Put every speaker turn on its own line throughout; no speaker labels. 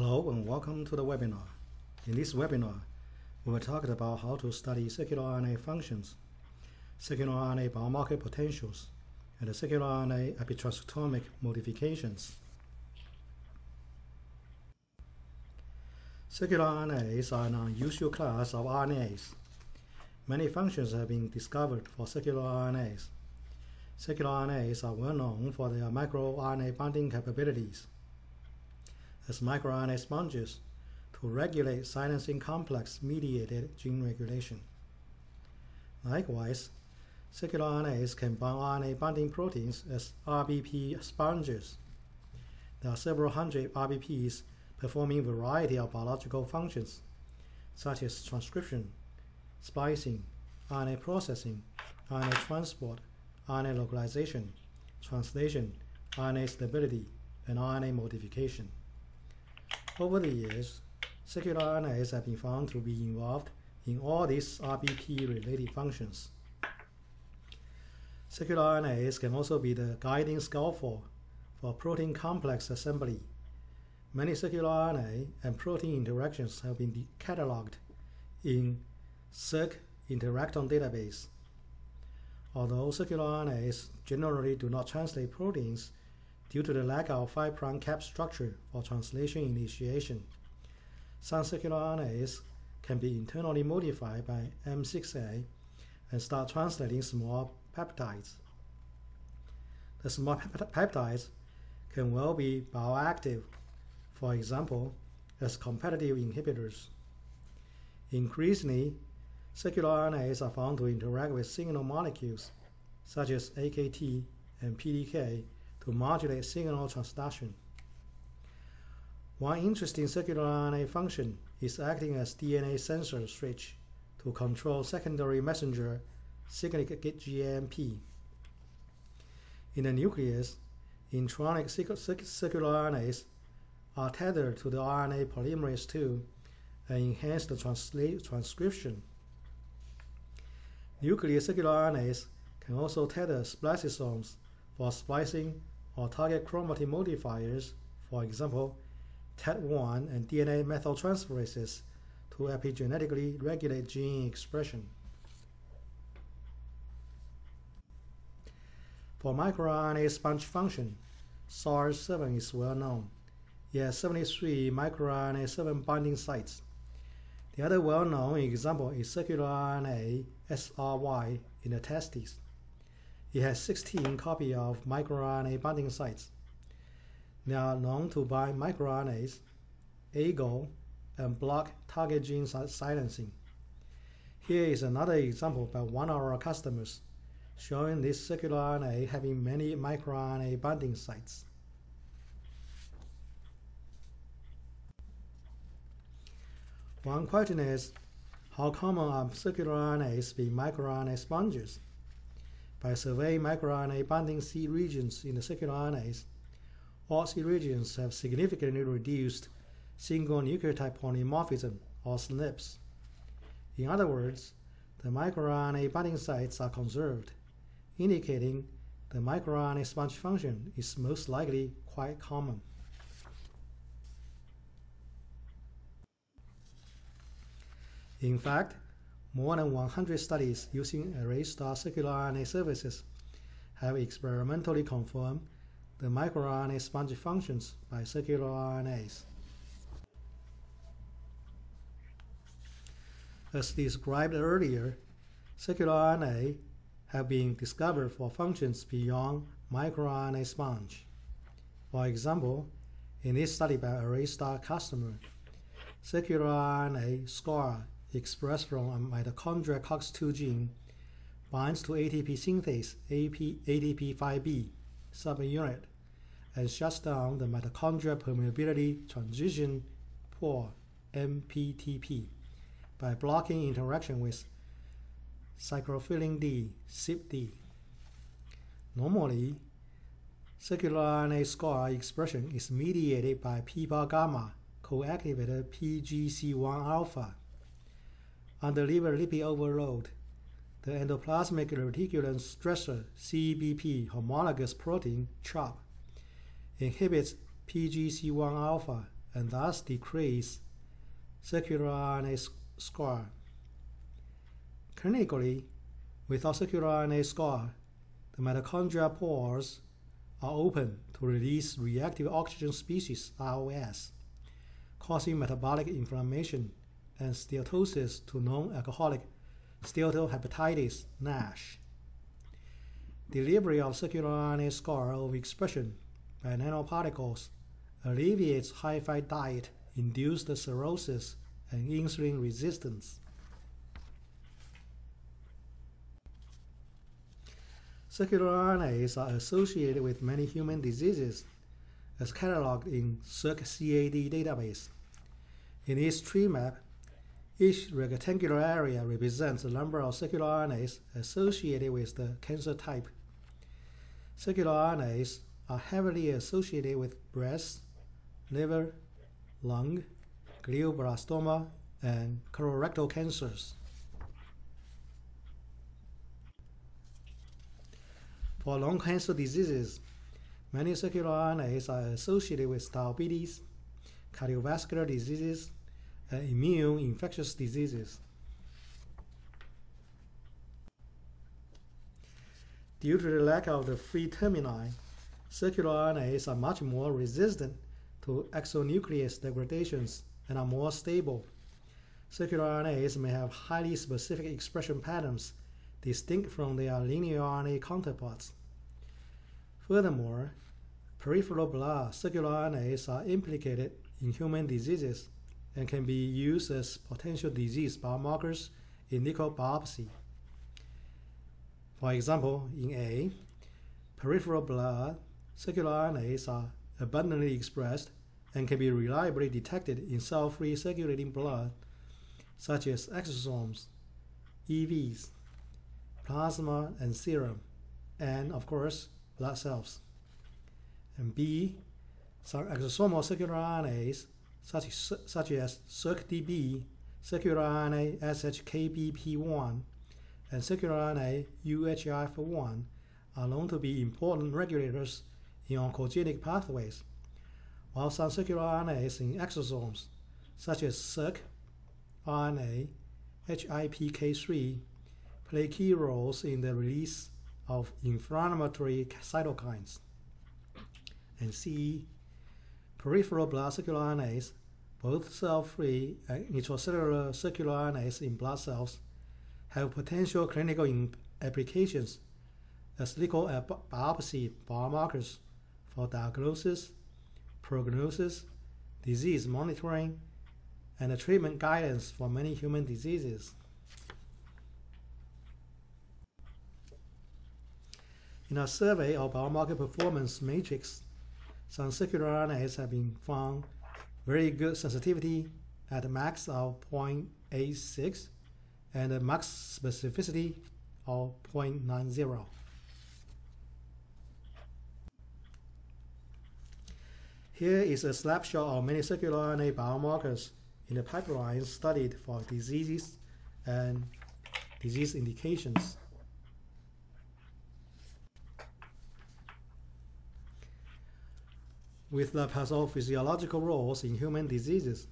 Hello and welcome to the webinar. In this webinar, we will talk about how to study circRNA functions, circRNA biomarker potentials, and the circRNA epitranscriptomic modifications. CircRNAs are an unusual class of RNAs. Many functions have been discovered for circRNAs. CircRNAs are well known for their microRNA binding capabilities as microRNA sponges to regulate silencing complex-mediated gene regulation. Likewise, circRNAs can bind RNA binding proteins as RBP sponges. There are several hundred RBPs performing a variety of biological functions, such as transcription, splicing, RNA processing, RNA transport, RNA localization, translation, RNA stability, and RNA modification. Over the years, circRNAs have been found to be involved in all these RBP-related functions. CircRNAs can also be the guiding scaffold for protein complex assembly. Many circRNA and protein interactions have been cataloged in circInteractome database. Although circRNAs generally do not translate proteins due to the lack of 5' cap structure for translation initiation, some circRNAs can be internally modified by M6A and start translating small peptides. The small peptides can well be bioactive, for example, as competitive inhibitors. Increasingly, circRNAs are found to interact with signal molecules such as AKT and PDK to modulate signal transduction. One interesting circRNA function is acting as DNA sensor switch to control secondary messenger cyclic GMP. In the nucleus, intronic circRNAs are tethered to the RNA polymerase II and enhance the transcription. Nuclear circRNAs can also tether spliceosomes for splicing or target chromatin modifiers, for example, TET1 and DNA methyltransferases, to epigenetically regulate gene expression. For microRNA sponge function, SARS7 is well known. It has 73 microRNA 7 binding sites. The other well-known example is circRNA SRY in the testes. It has 16 copies of microRNA binding sites. They are known to bind microRNAs, AGO, and block target gene silencing. Here is another example by one of our customers, showing this circRNA having many microRNA binding sites. One question is, how common are circRNAs being microRNA sponges? By surveying microRNA binding C regions in the circRNAs, all C regions have significantly reduced single nucleotide polymorphism, or SNPs. In other words, the microRNA binding sites are conserved, indicating the microRNA sponge function is most likely quite common. In fact, more than 100 studies using Arraystar circRNA services have experimentally confirmed the microRNA sponge functions by circRNAs. As described earlier, circRNA have been discovered for functions beyond microRNA sponge. For example, in this study by Arraystar customer, circRNA score expressed from a mitochondrial COX-2 gene binds to ATP synthase ATP5B subunit and shuts down the mitochondrial permeability transition pore MPTP by blocking interaction with cyclophilin D, CYP-D. Normally, circRNA score expression is mediated by p-bar gamma co-activated PGC1 alpha. Under liver lipid overload, the endoplasmic reticulum stressor CBP homologous protein CHOP inhibits PGC1 alpha and thus decrease circRNA score. Clinically, without circRNA score, the mitochondrial pores are open to release reactive oxygen species ROS, causing metabolic inflammation and steatosis to non-alcoholic steatohepatitis NASH. Delivery of circRNA score overexpression by nanoparticles alleviates high-fat diet-induced cirrhosis and insulin resistance. CircRNAs are associated with many human diseases, as cataloged in CircCAD database. In its tree map, each rectangular area represents the number of circRNAs associated with the cancer type. CircRNAs are heavily associated with breast, liver, lung, glioblastoma, and colorectal cancers. For lung cancer diseases, many circRNAs are associated with diabetes, cardiovascular diseases, and immune infectious diseases. Due to the lack of the free termini, circRNAs are much more resistant to exonuclease degradations and are more stable. CircRNAs may have highly specific expression patterns distinct from their linear RNA counterparts. Furthermore, peripheral blood circRNAs are implicated in human diseases and can be used as potential disease biomarkers in liquid biopsy. For example, in A, peripheral blood circRNAs are abundantly expressed and can be reliably detected in cell-free circulating blood, such as exosomes, EVs, plasma and serum, and, of course, blood cells. And B, some exosomal circRNAs, such as circDB, circRNA SHKBP1, and circRNA UHF1, are known to be important regulators in oncogenic pathways, while some circRNAs in exosomes, such as circRNA HIPK3, play key roles in the release of inflammatory cytokines. And C, peripheral blood circRNAs, both cell-free and intracellular circRNAs in blood cells, have potential clinical applications as liquid biopsy biomarkers for diagnosis, prognosis, disease monitoring, and treatment guidance for many human diseases. In a survey of biomarker performance matrix, some circRNAs have been found very good sensitivity at a max of 0.86 and a max specificity of 0.90. Here is a snapshot of many circRNA biomarkers in the pipeline studied for diseases and disease indications. With the pathophysiological roles in human diseases,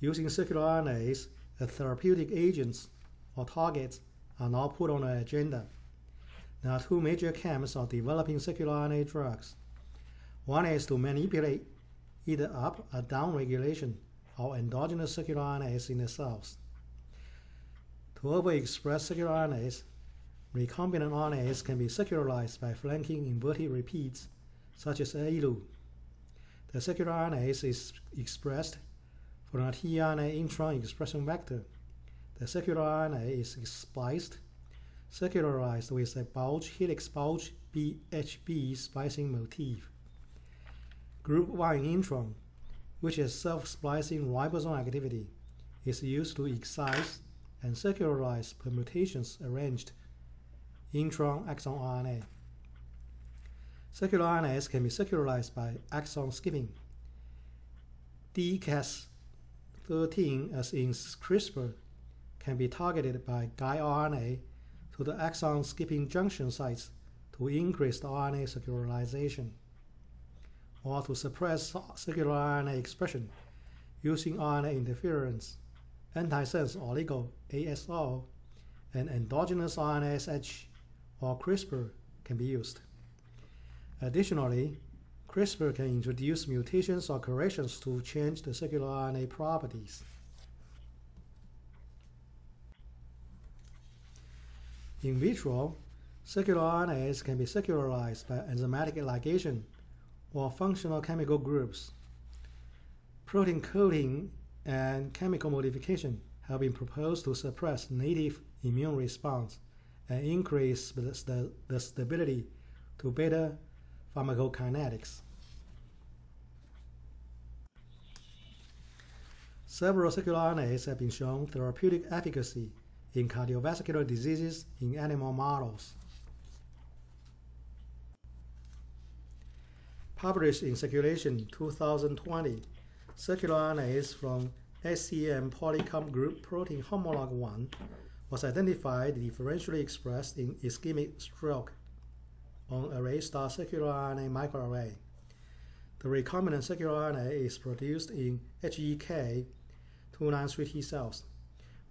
using circRNAs as therapeutic agents or targets are now put on the agenda. There are two major camps of developing circRNA drugs. One is to manipulate either up or down regulation of endogenous circRNAs in the cells. To overexpress circRNAs, recombinant RNAs can be circularized by flanking inverted repeats, such as ALU. The circRNAs is expressed from a tRNA intron expression vector. The circRNA is spliced, circularized with a bulge helix bulge BHB splicing motif. Group 1 intron, which has self-splicing ribosome activity, is used to excise and circularize permutations arranged intron exon RNA. CircRNAs can be circularized by exon skipping. DCAS13, as in CRISPR, can be targeted by guide RNA to the exon skipping junction sites to increase the RNA circularization, or to suppress circRNA expression using RNA interference, antisense oligo ASO, and endogenous RNase-H or CRISPR can be used. Additionally, CRISPR can introduce mutations or corrections to change the circRNA properties. In vitro, circRNAs can be circularized by enzymatic ligation or functional chemical groups. Protein coating and chemical modification have been proposed to suppress native immune response and increase the stability to beta pharmacokinetics. Several circRNAs have been shown therapeutic efficacy in cardiovascular diseases in animal models. Published in Circulation 2020, circRNAs from SCM polycomb group protein homolog 1 was identified differentially expressed in ischemic stroke on Arraystar circRNA microarray. The recombinant circRNA is produced in HEK293T cells,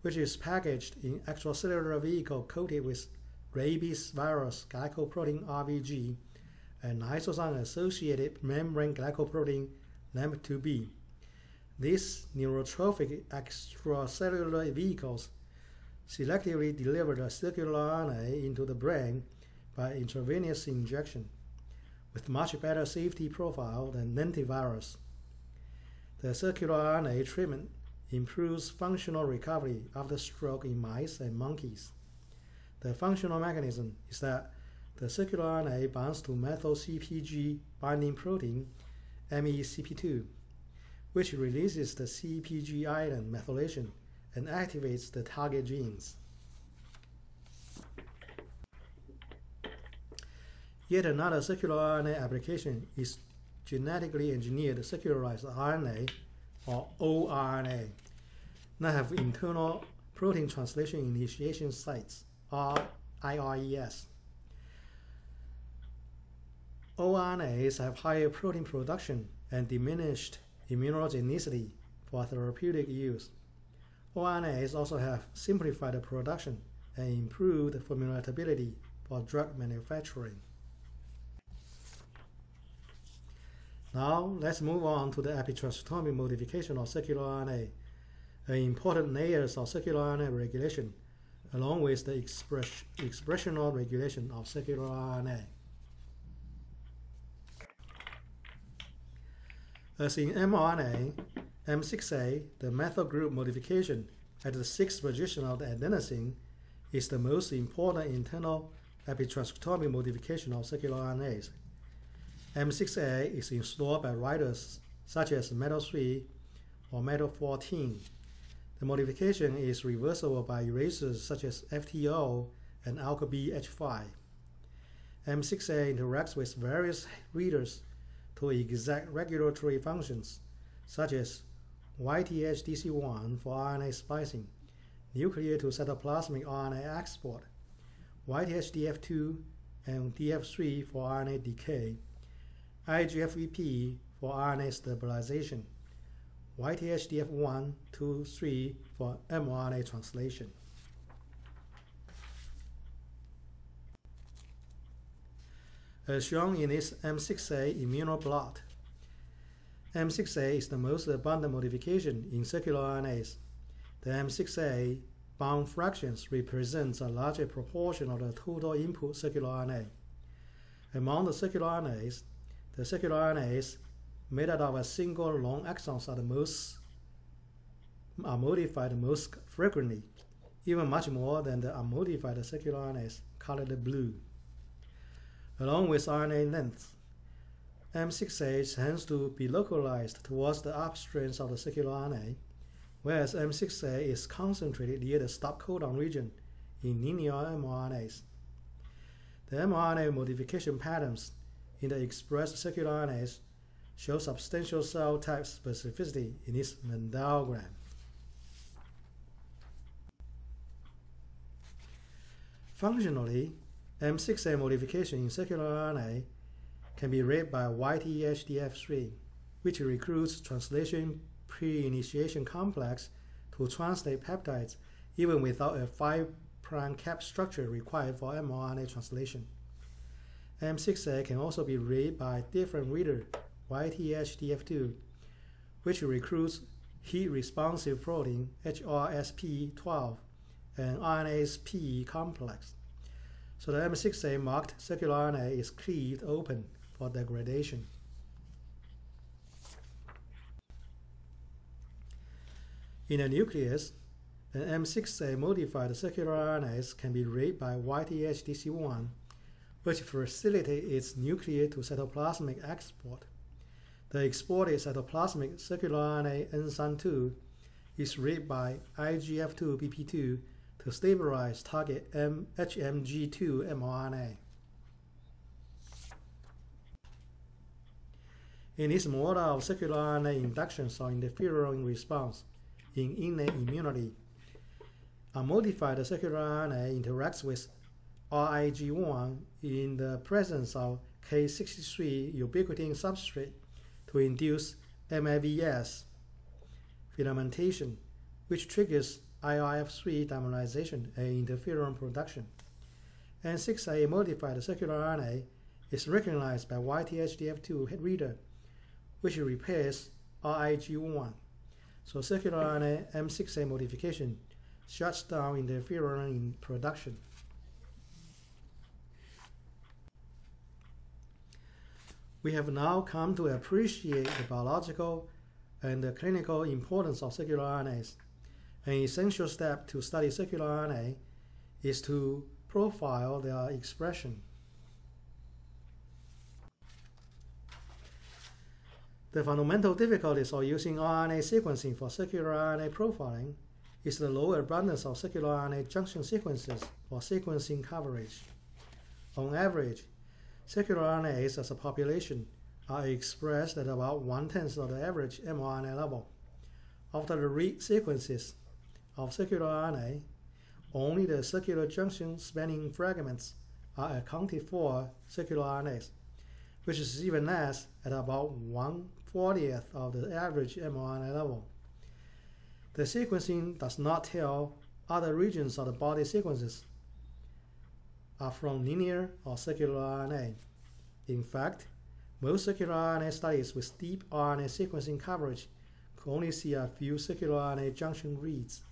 which is packaged in extracellular vehicle coated with rabies virus glycoprotein RVG and lysozyme-associated membrane glycoprotein LAMP2B. These neurotrophic extracellular vehicles selectively deliver the circRNA into the brain by intravenous injection, with much better safety profile than lentivirus. The circRNA treatment improves functional recovery after stroke in mice and monkeys. The functional mechanism is that the circRNA binds to methyl CpG binding protein MECP2, which releases the CpG island methylation and activates the target genes. Yet another circRNA application is genetically engineered circularized RNA, or ORNA, that have internal protein translation initiation sites, or IRES. ORNAs have higher protein production and diminished immunogenicity for therapeutic use. ORNAs also have simplified production and improved formulatability for drug manufacturing. Now, let's move on to the epitranscriptomic modification of circRNA, an important layer of circRNA regulation, along with the expressional regulation of circRNA. As in mRNA, M6A, the methyl group modification at the 6th position of the adenosine, is the most important internal epitranscriptomic modification of circRNAs. M6A is installed by writers such as metal-3 or metal-14. The modification is reversible by erasers such as FTO and alkyl-BH5. M6A interacts with various readers to exact regulatory functions such as YTH-DC1 for RNA splicing, nuclear to cytoplasmic RNA export, YTH-DF2 and DF3 for RNA decay, IGF-EP for RNA stabilization, YTH-DF1, 2, 3 for mRNA translation. As shown in this M6A immunoblot, M6A is the most abundant modification in circRNAs. The M6A bound fractions represents a larger proportion of the total input circRNA. Among the circRNAs made out of a single long exons are modified most frequently, even much more than the unmodified circRNAs colored blue. Along with RNA length, M6A tends to be localized towards the upstreams of the circRNA, whereas M6A is concentrated near the stop codon region in linear mRNAs. The mRNA modification patterns in the expressed circRNAs show substantial cell type specificity in this Venn diagram. Functionally, M6A modification in circRNA can be read by YTH-DF3, which recruits translation pre-initiation complex to translate peptides even without a 5' cap structure required for mRNA translation. M6A can also be read by different reader YTHDF2, which recruits heat-responsive protein HRSP12 and RNase P complex. So the M6A marked circRNA is cleaved open for degradation. In a nucleus, an M6A modified circRNAs can be read by YTHDC1, which facilitates its nuclear to cytoplasmic export. The exported cytoplasmic circRNA enzyme 2 is read by IGF2BP2 to stabilize target HMG2 mRNA. In this model of circRNA inductions or interferon response in innate immunity, a modified circRNA interacts with RIG1 in the presence of K63 ubiquitin substrate to induce MAVS filamentation, which triggers IRF3 dimerization and interferon production. And 6A modified circRNA is recognized by YTHDF2 head reader, which repairs RIG1. So circRNA M6A modification shuts down interferon in production. We have now come to appreciate the biological and the clinical importance of circRNAs. An essential step to study circRNA is to profile their expression. The fundamental difficulties of using RNA sequencing for circRNA profiling is the low abundance of circRNA junction sequences for sequencing coverage. On average, circRNAs as a population are expressed at about 1/10 of the average mRNA level. After the read sequences of circRNA, only the circular junction spanning fragments are accounted for circRNAs, which is even less at about 1/40th of the average mRNA level. The sequencing does not tell other regions of the body sequences are from linear or circular RNA. In fact, most circRNA studies with deep RNA sequencing coverage can only see a few circRNA junction reads.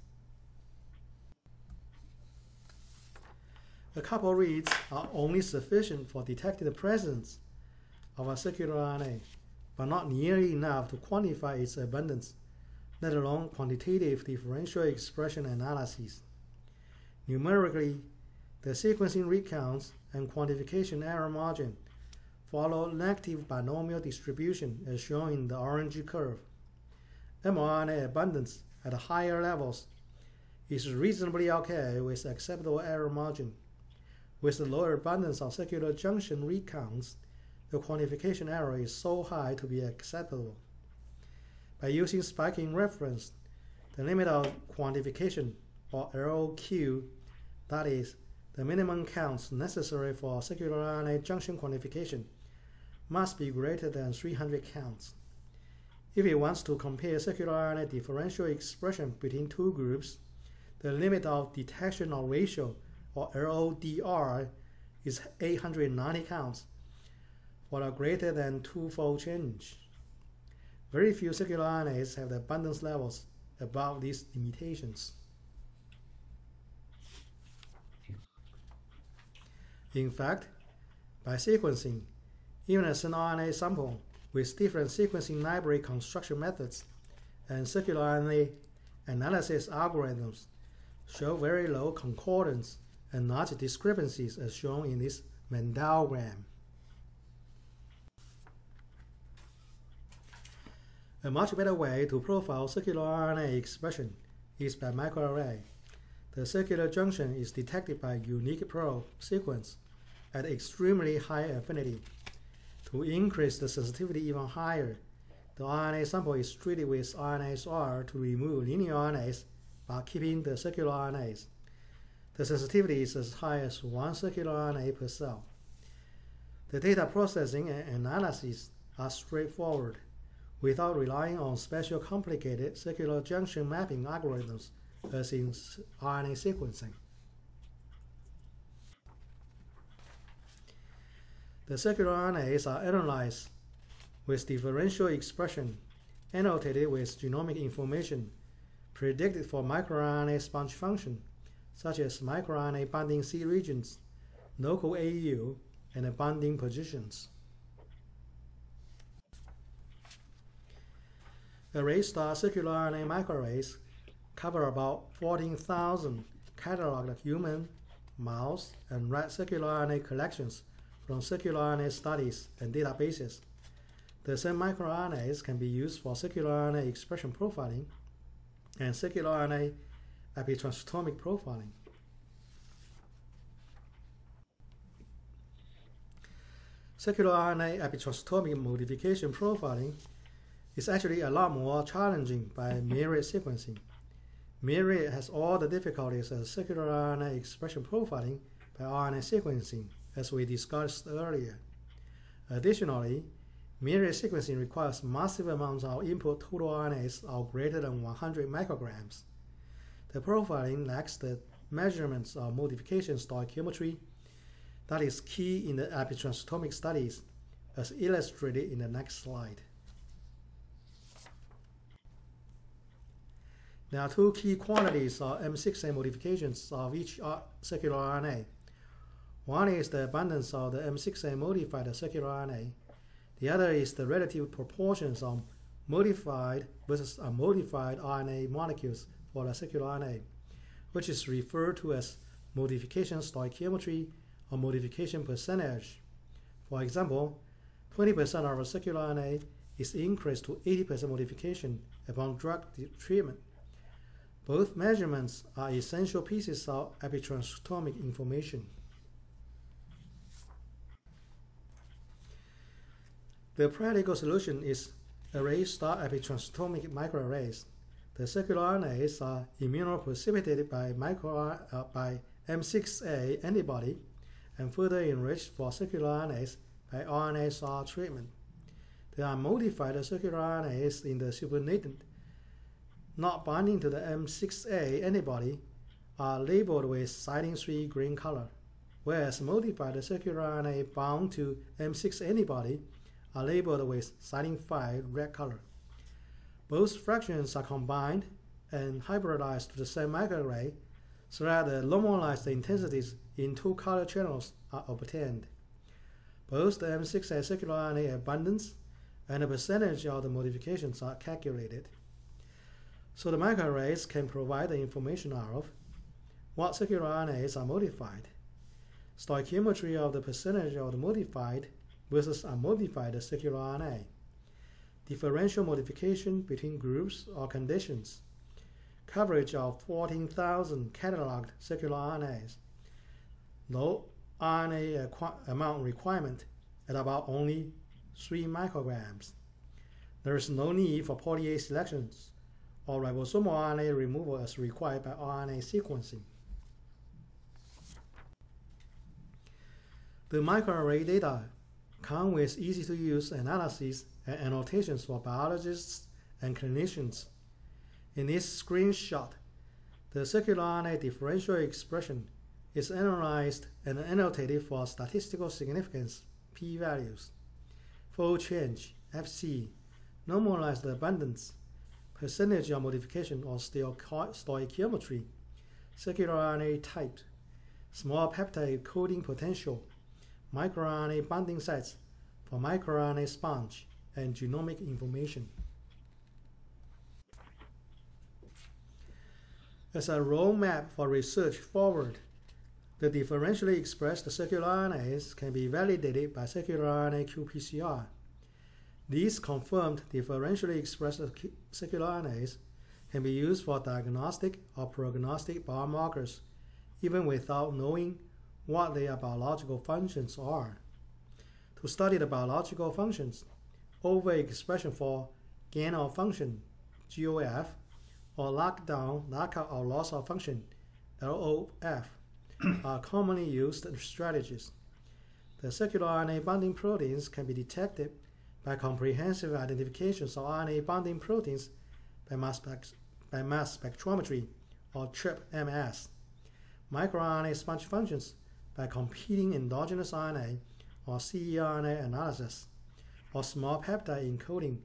A couple reads are only sufficient for detecting the presence of a circRNA, but not nearly enough to quantify its abundance, let alone quantitative differential expression analyses. Numerically, the sequencing read counts and quantification error margin follow negative binomial distribution as shown in the orange curve. mRNA abundance at higher levels is reasonably okay with acceptable error margin. With the lower abundance of circular junction read counts, the quantification error is so high to be acceptable. By using spiking reference, the limit of quantification, or LQ, that is, the minimum counts necessary for circRNA junction quantification, must be greater than 300 counts. If it wants to compare circRNA differential expression between two groups, the limit of detection or ratio, or LODR, is 890 counts for a greater than twofold change. Very few circRNAs have the abundance levels above these limitations. In fact, by sequencing, even a circRNA sample with different sequencing library construction methods and circRNA analysis algorithms show very low concordance and large discrepancies as shown in this Venn diagram. A much better way to profile circRNA expression is by microarray. The circular junction is detected by unique probe sequence at extremely high affinity. To increase the sensitivity even higher, the RNA sample is treated with RNAs to remove linear RNAs by keeping the circular RNAs. The sensitivity is as high as 1 circular RNA per cell. The data processing and analysis are straightforward. without relying on special complicated circular junction mapping algorithms as in RNA sequencing. The circRNAs are analyzed with differential expression, annotated with genomic information, predicted for microRNA sponge function, such as microRNA binding C regions, local AU, and binding positions. Arraystar circRNA microarrays cover about 14,000 cataloged human, mouse, and rat circRNA collections from circRNA studies and databases. The same microRNAs can be used for circRNA expression profiling and circRNA epitranscriptomic profiling. CircRNA epitranscriptomic modification profiling is actually a lot more challenging by myriad sequencing. Myriad has all the difficulties as circRNA expression profiling by RNA sequencing, as we discussed earlier. Additionally, myriad sequencing requires massive amounts of input total RNAs of greater than 100 micrograms. The profiling lacks the measurements of modification stoichiometry that is key in the epitranscriptomic studies, as illustrated in the next slide. There are two key quantities of M6A modifications of each circRNA. One is the abundance of the M6A modified circRNA. The other is the relative proportions of modified versus unmodified RNA molecules for the circRNA, which is referred to as modification stoichiometry or modification percentage. For example, 20% of a circRNA is increased to 80% modification upon drug treatment. Both measurements are essential pieces of epitranscriptomic information. The practical solution is Arraystar Epitranscriptomic Microarrays. The circRNAs are immunoprecipitated by M6A antibody and further enriched for circRNAs by RNA treatment. There are modified circRNAs in the supernatant not binding to the M6A antibody are labeled with siding 3 green color, whereas modified circRNA bound to M6 antibody are labeled with siding 5 red color. Both fractions are combined and hybridized to the same microarray so that the normalized intensities in two color channels are obtained. Both the M6A circRNA abundance and the percentage of the modifications are calculated. So the microarrays can provide the information of what circRNAs are modified, stoichiometry of the percentage of the modified versus unmodified circRNA, differential modification between groups or conditions, coverage of 14,000 cataloged circRNAs, low RNA amount requirement at about only 3 micrograms. There is no need for polyase selections or ribosomal RNA removal as required by RNA sequencing. The microarray data come with easy-to-use analyses and annotations for biologists and clinicians. In this screenshot, the circRNA differential expression is analyzed and annotated for statistical significance p-values, fold change, FC, normalized abundance, percentage of modification or stoichiometry, circRNA type, small peptide coding potential, microRNA binding sites for microRNA sponge, and genomic information. As a roadmap for research forward, the differentially expressed circRNAs can be validated by circRNA qPCR. These confirmed differentially expressed circRNAs can be used for diagnostic or prognostic biomarkers, even without knowing what their biological functions are. To study the biological functions, overexpression for gain of function, GOF, or lockdown, lockout or loss of function, LOF, are commonly used strategies. The circRNA binding proteins can be detected by comprehensive identifications of RNA binding proteins by mass spectrometry, or TRPMS. MicroRNA sponge functions by competing endogenous RNA, or ceRNA analysis, or small peptide encoding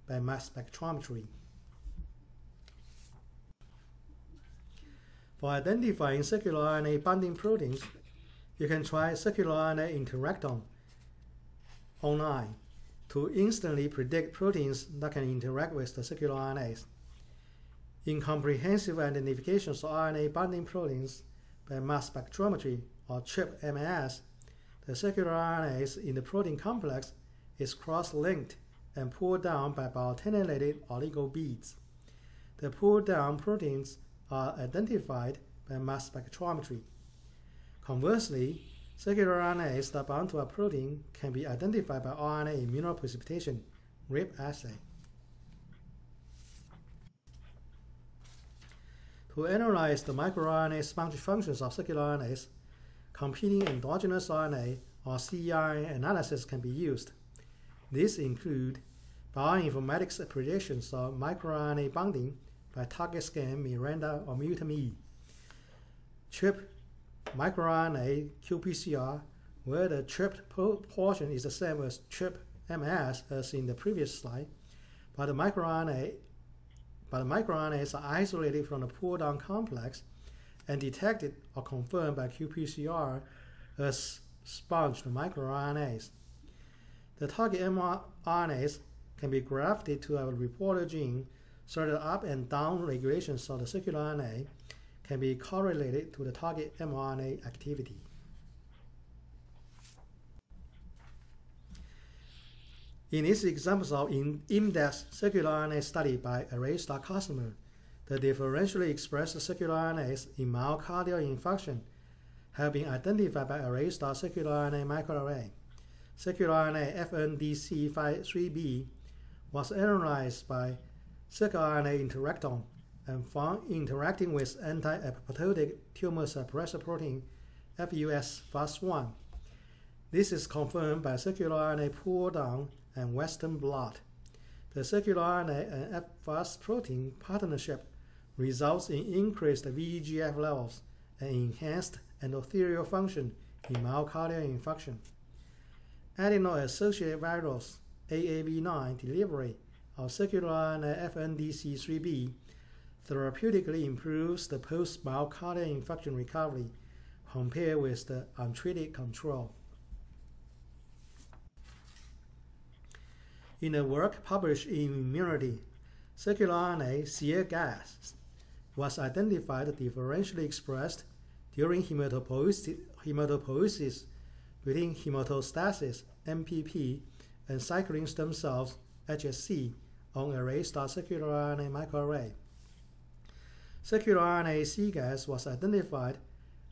by mass spectrometry. For identifying circRNA binding proteins, you can try circRNA interactome online to instantly predict proteins that can interact with the circRNAs. In comprehensive identifications of RNA binding proteins by mass spectrometry, or TRPMS, the circRNAs in the protein complex is cross-linked and pulled down by biotinylated oligo beads. The pulled down proteins are identified by mass spectrometry. Conversely, circRNAs that bound to a protein can be identified by RNA immunoprecipitation (RIP) assay. To analyze the microRNA sponge functions of circRNAs, competing endogenous RNA or ceRNA analysis can be used. These include bioinformatics predictions of microRNA binding by target scan Miranda or mutant-E, TRP microRNA qPCR, where the TRP portion is the same as TRPMS as in the previous slide, but the microRNAs are isolated from the pull-down complex and detected or confirmed by qPCR as sponged microRNAs. The target mRNAs can be grafted to a reporter gene so that up and down regulations of the circRNA can be correlated to the target mRNA activity. In these examples of in-depth circRNA study by Arraystar customer, the differentially expressed circRNAs in myocardial infarction have been identified by Arraystar circRNA microarray. CircRNA FNDC3b was analyzed by CircRNA interactome and found interacting with anti-apoptotic tumor suppressor protein FUS-FAS1. This is confirmed by circRNA pull-down and Western blot. The circRNA and FAS protein partnership results in increased VEGF levels and enhanced endothelial function in myocardial infarction. Adeno-associated virus AAV9 delivery of circRNA FNDC3b therapeutically improves the post-myocardial infarction recovery compared with the untreated control. In a work published in Immunity, circRNA ceRNAs was identified differentially expressed during hematopoiesis within hematostasis (MPP) and cycling stem cells (HSC) on Arraystar circRNA microarray. CircRNA cGAS was identified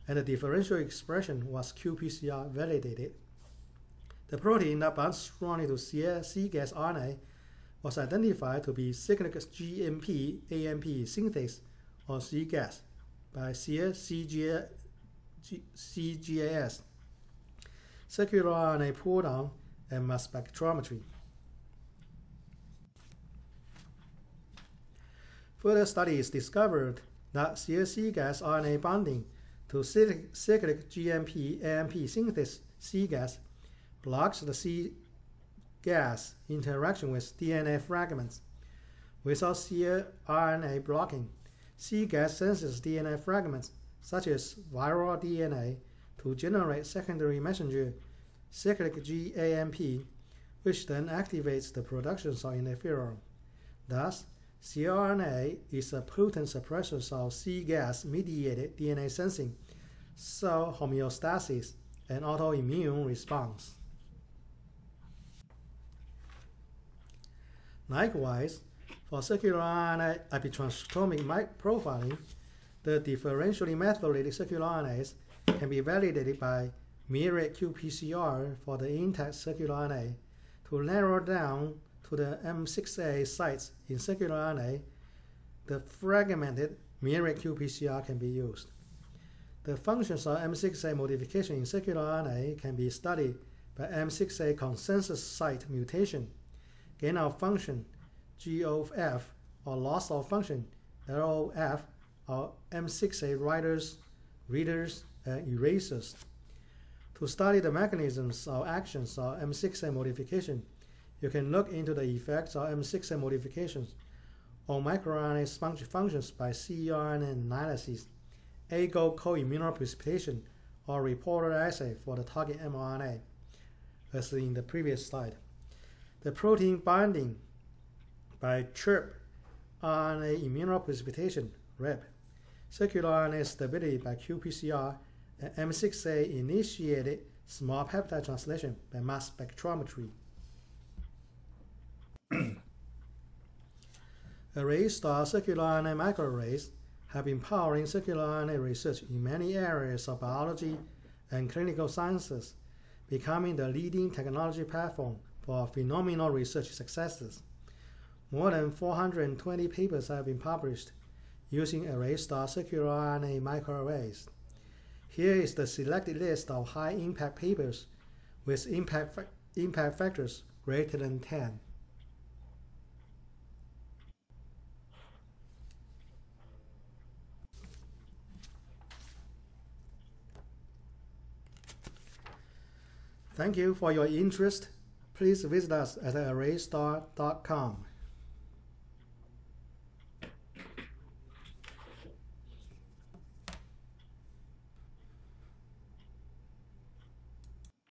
and the differential expression was qPCR validated. The protein that binds strongly to cGAS RNA was identified to be cyclic GMP AMP synthase or cGAS by cGAS, circRNA pull-down, and mass spectrometry. Further studies discovered that cGAS RNA binding to cyclic GMP AMP synthase cGAS blocks the cGAS interaction with DNA fragments. Without circRNA blocking, cGAS senses DNA fragments, such as viral DNA, to generate secondary messenger cyclic GAMP, which then activates the production of interferon. Thus, ceRNA is a potent suppressor of cGAS-mediated DNA sensing, cell homeostasis, and autoimmune response. Likewise, for circRNA epitranscriptomic profiling, the differentially methylated circRNAs can be validated by myriad qPCR for the intact circRNA. To narrow down to the M6A sites in circRNA, the fragmented myriad qPCR can be used. The functions of M6A modification in circRNA can be studied by M6A consensus site mutation gain of function GOF, or loss of function LOF, or M6A writers, readers, and erasers. To study the mechanisms or actions of M6A modification, you can look into the effects of M6A modifications on microRNA functions by ceRNA analysis, ago co-immunoprecipitation, or reporter assay for the target mRNA, as in the previous slide. The protein binding by CircRNA immunoprecipitation, REP, circRNA stability by qPCR, and M6A initiated small peptide translation by mass spectrometry. Arraystar circRNA microarrays have been powering circRNA research in many areas of biology and clinical sciences, becoming the leading technology platform for phenomenal research successes. More than 420 papers have been published using Arraystar circRNA microarrays. Here is the selected list of high-impact papers with impact factors greater than 10. Thank you for your interest. Please visit us at arraystar.com.